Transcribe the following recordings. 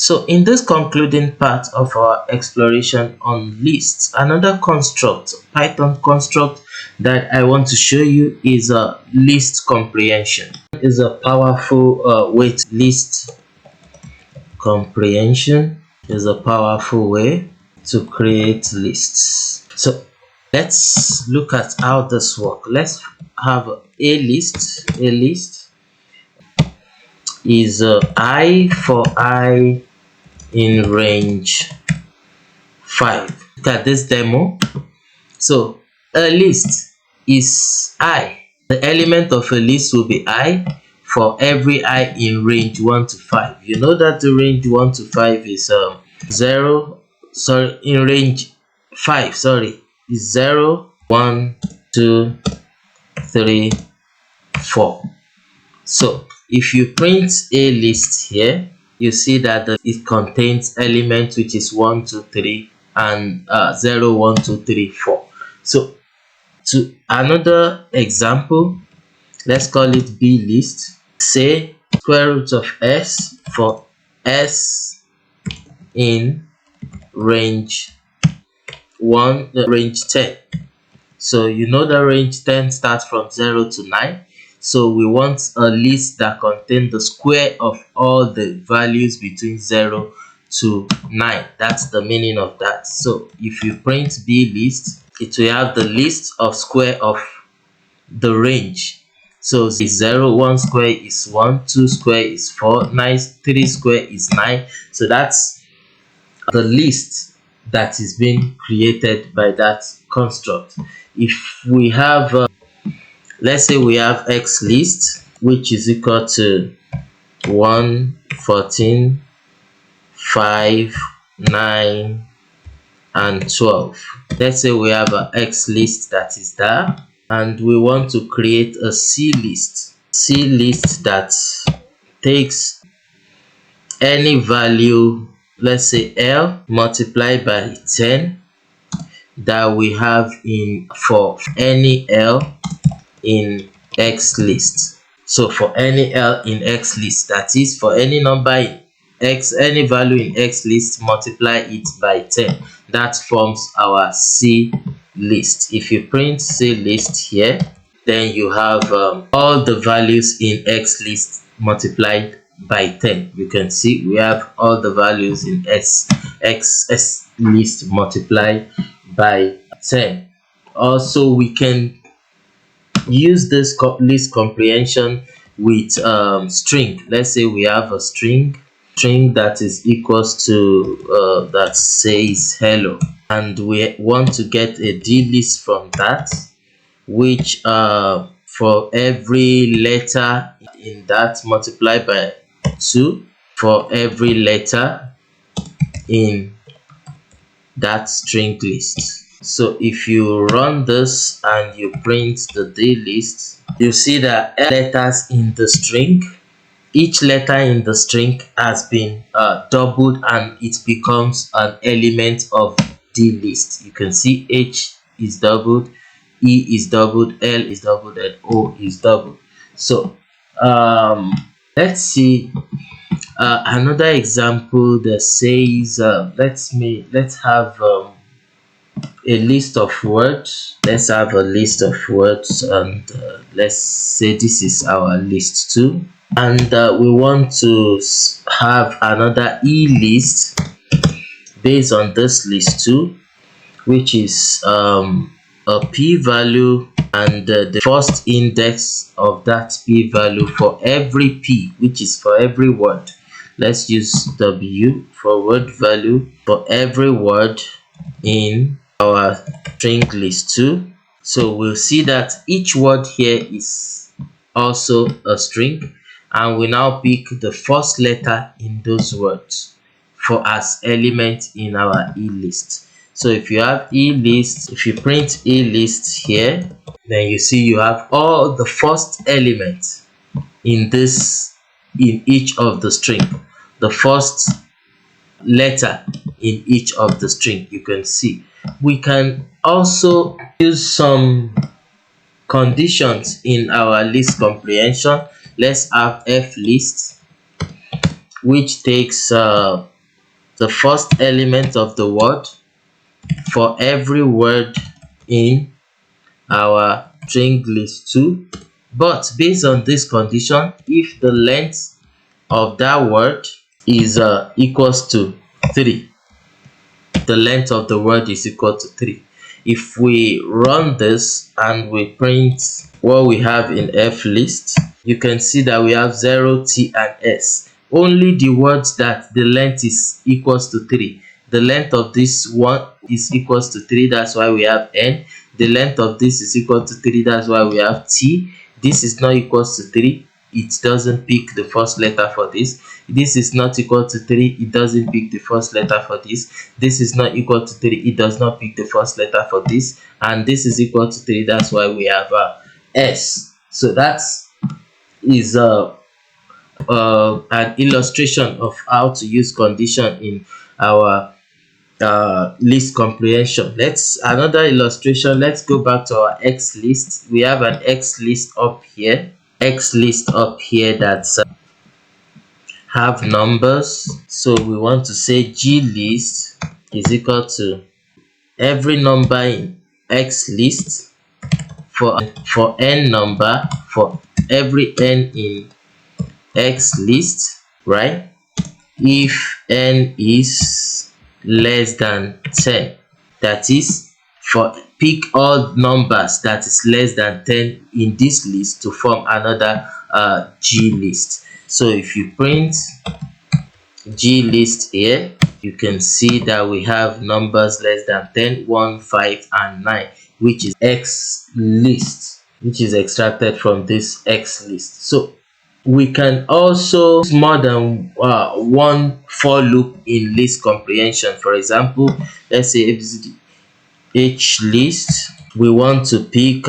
So in this concluding part of our exploration on lists, another construct, Python construct that I want to show you is a list comprehension. It is a powerful way to list comprehension is a powerful way to create lists. So let's look at how this works. Let's have a list. A list is I for I in range 5. Look at this demo. So a list is I. The element of a list will be I for every I in range 1 to 5. You know that the range 1 to 5 is 0. Sorry, in range 5, sorry, is 0, 1, 2, 3, 4. So if you print a list here, you see that it contains elements which is 1, 2, 3 and 0, 1, 2, 3, 4. So to another example, let's call it B list. Say square root of s for s in range 1, range 10. So you know the range 10 starts from 0 to 9. So we want a list that contains the square of all the values between 0 to 9. That's the meaning of that. So if you print B list, it will have the list of square of the range. So 0, 1 square is 1, 2 square is 4, 9, 3 square is 9. So that's the list that is being created by that construct. If we have let's say we have x list, which is equal to 1, 14, 5, 9 and 12. Let's say we have an x list that is there, and we want to create a c list that takes any value, let's say L multiplied by 10 that we have in for any L in x list. So for any L in x list, that is for any number in x, any value in x list, multiply it by 10. That forms our C list. If you print C list here, then you have all the values in x list multiplied by 10. You can see we have all the values in x list multiplied by 10. Also, we can use this list comprehension with string. Let's say we have a string that is equals to that says hello, and we want to get a d list from that, which for every letter in that multiply by 2 for every letter in that string list. So if you run this and you print the d list, you see that letters in the string, each letter in the string has been doubled and it becomes an element of d list. You can see H is doubled, E is doubled, L is doubled, and O is doubled. So let's see another example that says let's have a list of words. Let's have a list of words, and let's say this is our list 2, and we want to have another e list based on this list 2, which is a p-value and the first index of that p-value for every p, which is for every word. Let's use w for word value for every word in our string list 2. So we'll see that each word here is also a string, and we now pick the first letter in those words for as element in our e list. So if you have e list, if you print e list here, then you see you have all the first element in each of the string, the first letter in each of the string. You can see we can also use some conditions in our list comprehension. Let's have f list, which takes the first element of the word for every word in our string list 2. But based on this condition, if the length of that word is equals to 3, the length of the word is equal to 3. If we run this and we print what we have in F list, you can see that we have 0, T, and S. Only the words that the length is equals to 3. The length of this one is equals to 3, that's why we have N. The length of this is equal to 3, that's why we have T. This is not equals to 3, it doesn't pick the first letter for this. This is not equal to 3, it doesn't pick the first letter for this. This is not equal to 3, it does not pick the first letter for this. And this is equal to 3, that's why we have S. So that is an illustration of how to use condition in our list comprehension. Another illustration. Let's go back to our X list. We have an X list up here. X list up here that's have numbers. So we want to say G list is equal to every number in X list for n number for every n in X list, right? If n is less than 10, that is, for pick all numbers that is less than 10 in this list to form another G list. So if you print G list here, you can see that we have numbers less than 10, 1, 5, and 9, which is X list, which is extracted from this X list. So we can also use more than one for loop in list comprehension. For example, let's say H list, we want to pick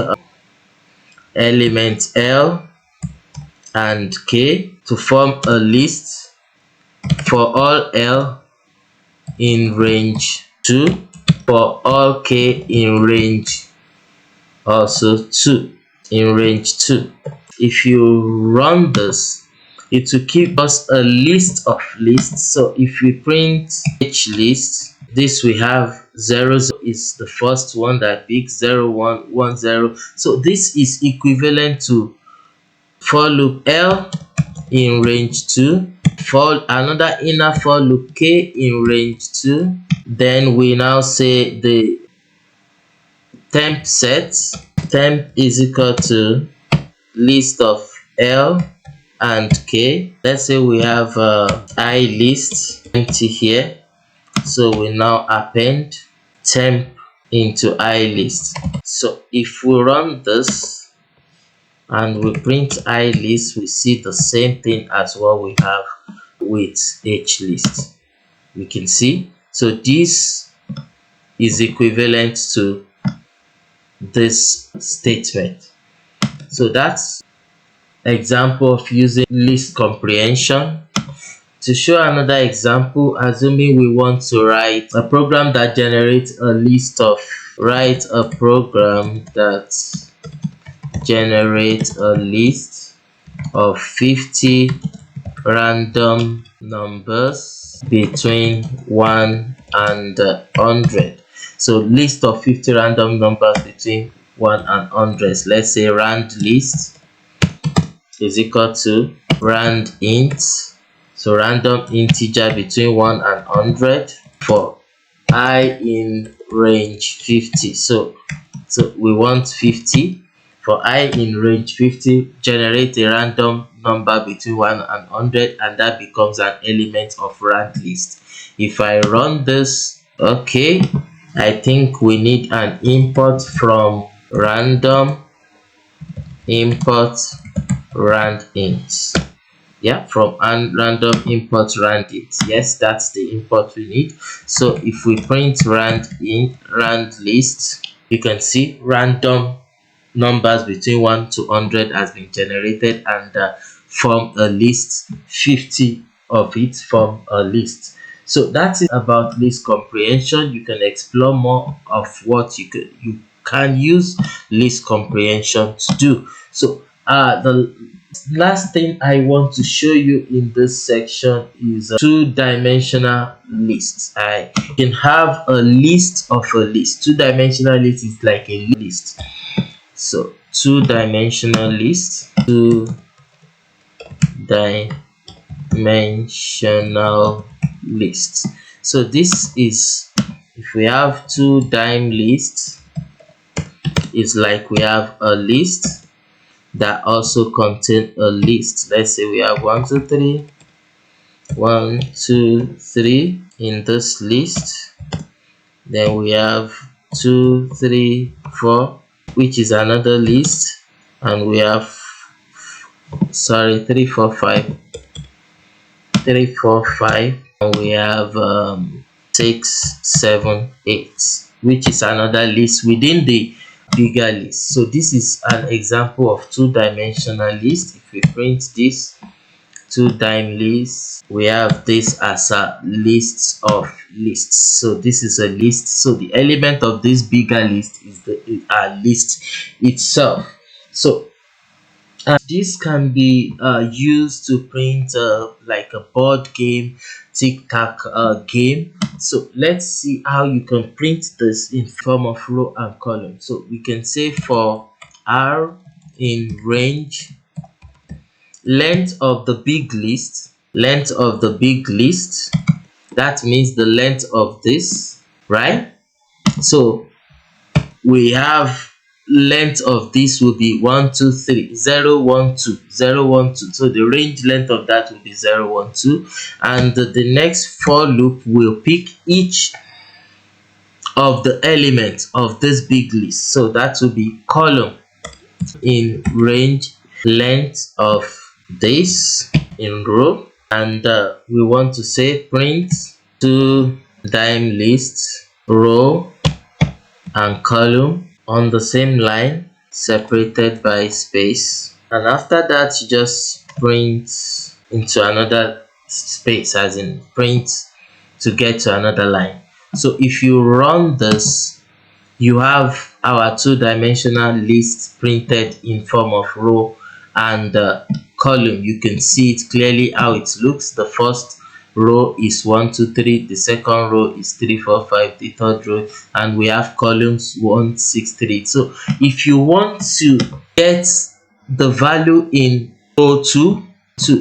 elements L and K to form a list for all L in range 2, for all K in range also 2, in range 2. If you run this, it will give us a list of lists. So if we print H list, this we have 0, 0 is the first one that picks 0, 1, 1, 0. So this is equivalent to for loop L in range 2, for another inner for loop K in range 2. Then we now say the temp set, temp is equal to list of L and K. Let's say we have I list empty here, so we now append temp into I list. So if we run this and we print I list, we see the same thing as what we have with H list. We can see, so this is equivalent to this statement. So that's example of using list comprehension. To show another example, assuming we want to write a program that generates a list of, write a program that generates a list of 50 random numbers between 1 and 100. So list of 50 random numbers between 1 and 100. Let's say rand list is equal to rand int, so random integer between 1 and 100 for I in range 50. So we want 50 for I in range 50, generate a random number between 1 and 100, and that becomes an element of rand list. If I run this, okay, I think we need an import from random import rand int. Yeah, from random import rand int. Yes, that's the import we need. So if we print rand list, you can see random numbers between 1 to 100 has been generated, and form a list, 50 of it form a list. So that's it about list comprehension. You can explore more of what you can use list comprehension to do. So the Last thing I want to show you in this section is a two-dimensional list. I can have a list of a list. Two-dimensional list is like a list. So two-dimensional list, two-dimensional list. So this is, if we have two-dim lists, it's like we have a list that also contain a list. Let's say we have 1 2 3, 1 2 3 in this list. Then we have 2 3 4, which is another list, and we have 3 4 5, 3 4 5, and we have 6 7 8, which is another list within the bigger list. So this is an example of two-dimensional list. If we print this two-dim list, we have this as a list of lists. So this is a list. So the element of this bigger list is the list itself. So this can be used to print like a board game, tic-tac game. So let's see how you can print this in form of row and column. So we can say for R in range, length of the big list, that means the length of this, right? So we have length of this will be 1 2 3 0 1 2 0 1 2. So the range length of that will be 0 1 2, and the next for loop will pick each of the elements of this big list. So that will be column in range, length of this in row, and we want to say print two-dim list row and column on the same line separated by space, and after that you just print into another space, as in print to get to another line. So if you run this, you have our two-dimensional list printed in form of row and column. You can see it clearly how it looks. The first row is 1 2 3, the second row is 3 4 5, the third row, and we have columns 1 6 3. So if you want to get the value in row 2,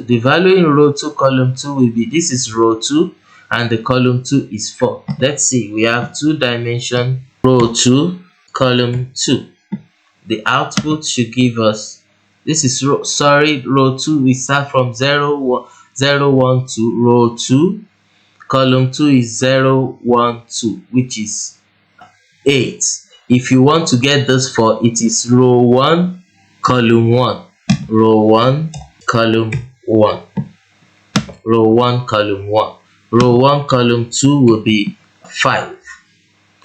the value in row 2 column 2 will be, this is row 2 and the column 2 is 4. Let's see, we have two dimension row 2 column 2. The output should give us, this is row 2. We start from 0 1 2, row 2 column 2 is 0 1 2, which is 8. If you want to get this for, it is row 1 column 1, row 1 column 1, row 1 column 1. Row 1 column 2 will be 5.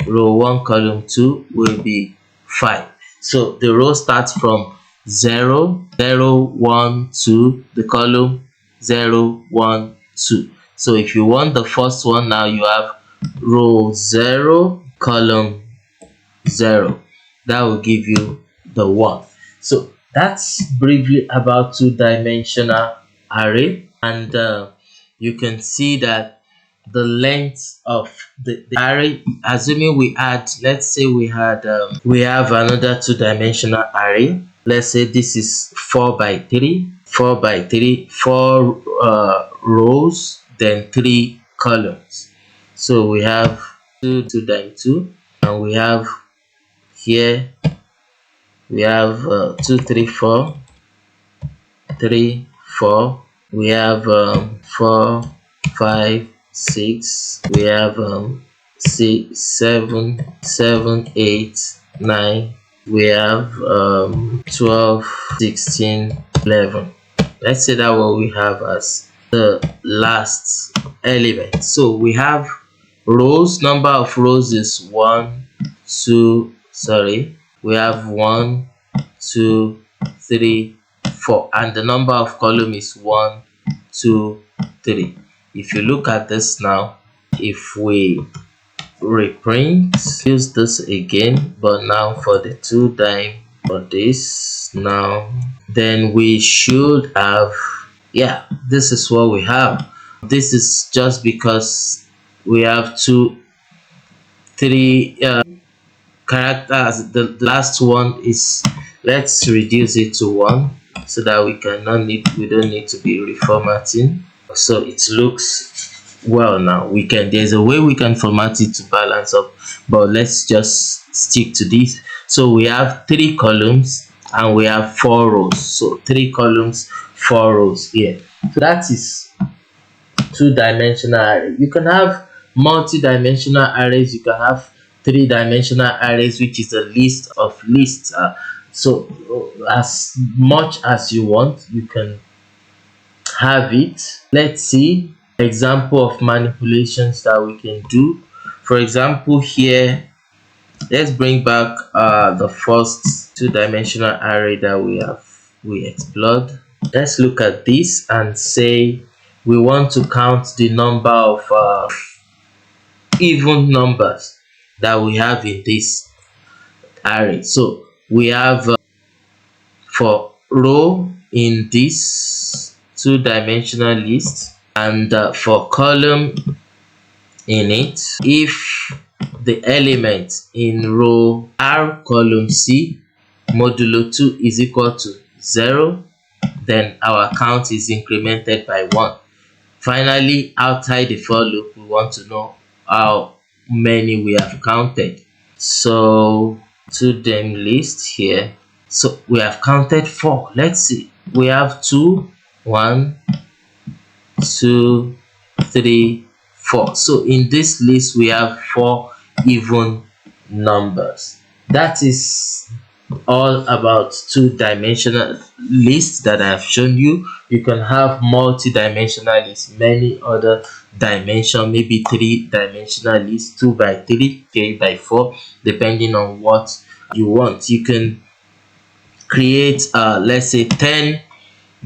Row 1 column 2 will be 5. So the row starts from 0 0 1 2, the column 0 1 2. So if you want the first one, now you have row 0 column 0. That will give you the 1. So that's briefly about two-dimensional array, and you can see that the length of the array, assuming we add, let's say we had we have another two-dimensional array. Let's say this is 4 by 3, 4 by 3, 4 rows, then 3 columns. So we have 2 times 2, and we have here we have 2 3 4 3 4, we have 4 5 6, we have 6 7 7 8 9, we have 12 16 11. Let's say that what we have as the last element. So we have rows, number of rows is 1 2, we have 1 2 3 4, and the number of column is 1 2 3. If you look at this now, if we reprint, use this again, but now for the two-dim, for this now. Then we should have, yeah, this is what we have. This is just because we have three characters. The last one is, let's reduce it to 1 so that we don't need to be reformatting. So it looks well now. There's a way we can format it to balance up, but let's just stick to this. So we have 3 columns and we have 4 rows. So 3 columns, 4 rows here. So that is two-dimensional array. You can have multi-dimensional arrays. You can have 3-dimensional arrays, which is a list of lists. So as much as you want, you can have it. Let's see example of manipulations that we can do. For example, here, let's bring back the first two-dimensional array that we explored. Let's look at this and say we want to count the number of even numbers that we have in this array. So we have for row in this two-dimensional list, and for column in it, if the element in row R column C modulo 2 is equal to 0, then our count is incremented by 1. Finally, outside the for loop, we want to know how many we have counted. So to them list here, so we have counted 4. Let's see, we have 2, 1, 2, 3, 4. So in this list we have 4 even numbers. That is all about two-dimensional lists that I've shown you. You can have multi-dimensional lists, many other dimension, maybe 3-dimensional lists, 2 by 3, 3 by 4, depending on what you want. You can create let's say 10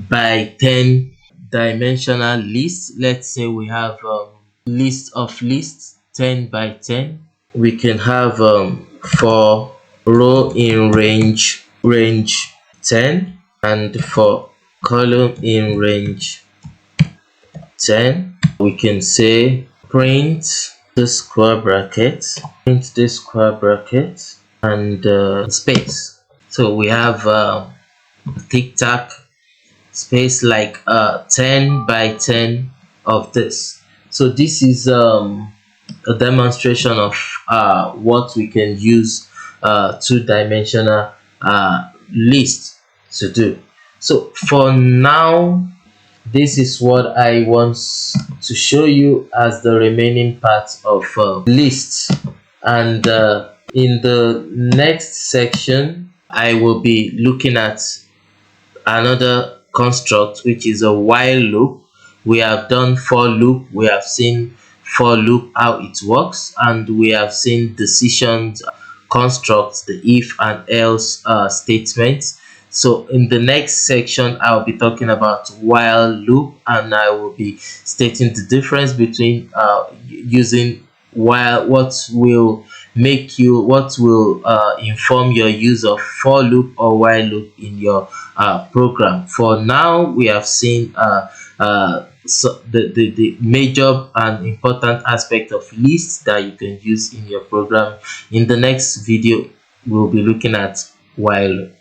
by 10 dimensional list. Let's say we have list of lists 10 by 10. We can have for row in range 10, and for column in range 10, we can say print the square bracket, and space. So we have tic-tac space, like 10 by 10 of this. So this is a demonstration of what we can use two-dimensional list to do. So for now, this is what I want to show you as the remaining parts of lists, and in the next section I will be looking at another construct, which is a while loop. We have done for loop, we have seen for loop how it works, and we have seen decisions constructs, the if and else statements. So in the next section I'll be talking about while loop, and I will be stating the difference between using while, what will inform your use of for loop or while loop in your program. For now, we have seen so the major and important aspect of lists that you can use in your program. In the next video, we'll be looking at while loop.